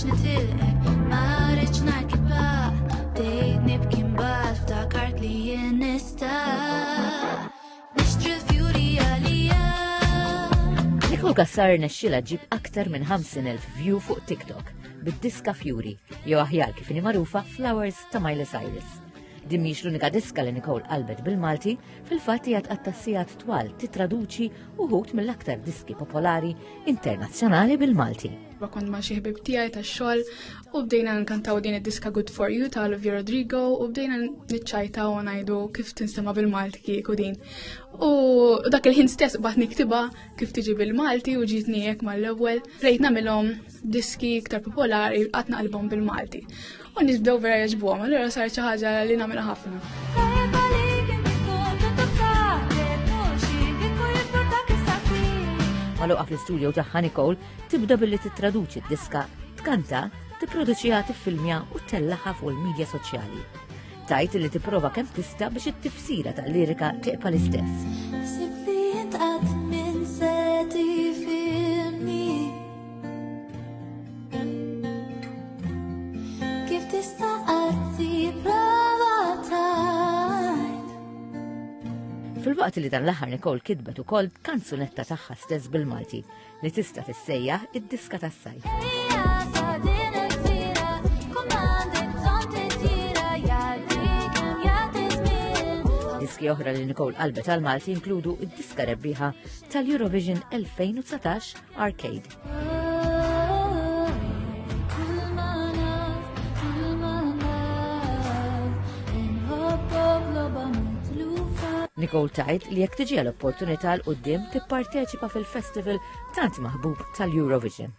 rridx nitilqek, ma rridx narkibha, bdejt nibki mbagħad ftakart li jien nista' nixtri l-fjuri għalija. Nicole Kassar nexxilha ġib aktar minn 50,000 view fuq TikTok bid-diska Fury, jew aħjar kif inhi magħrufa Flowers ta' Miley Cyrus. Din mhix l-unika diska li Nicole qalbet bil-Malti, fil-fatt hija tqattassijat twal titraduċi uħud mill-aktar diski popolari internazzjonali bil-Malti. Kont ma' xi ħbib tiegħi tax-xogħol u bdejna nkantaw din id-diska Good For You ta' Olivia Rodrigo u bdejna niċċajtaw u ngħidu kif tinsema bil-Malti kieku din. U dak il-ħin stess qbad niktibha kif tiġi bil-Malti u ġietni hekk mal-ewwel. Rejt nagħmilhom diski iktar popolari qatt naqlbhom bil-Malti. U nibdew vera jaġbuhom, allura sar xi ħaġa li nagħmilha ħafna. Maluqa fl-istudio tagħha Nicole tibda billi titraduċi d-diska, tkanta, tipproduċiha, tiffilmja u tellaħa fuq il-medja soċjali. Tajt li tipprova kemm tista' biex it-tifsira tal-lirika tieqa l-istess. Sibli jintqat minn seti filmi. Kif tista' qarti prova tajt. Fil-waqt li dan l-aħħar Nicole kitbet ukoll kanzunetta tagħha stess bil-Malti li tista' tissejjaħ id-diska tas-sajf. Diski oħra li Nicole qalbet għal-Malti inkludu id-diska rebbieħa tal-Eurovision 2019 Arcade. Nicole tajt li jekk tiġi l-opportunità l-qudiem tipparteċipa fil-festival tant maħbub tal-Eurovision.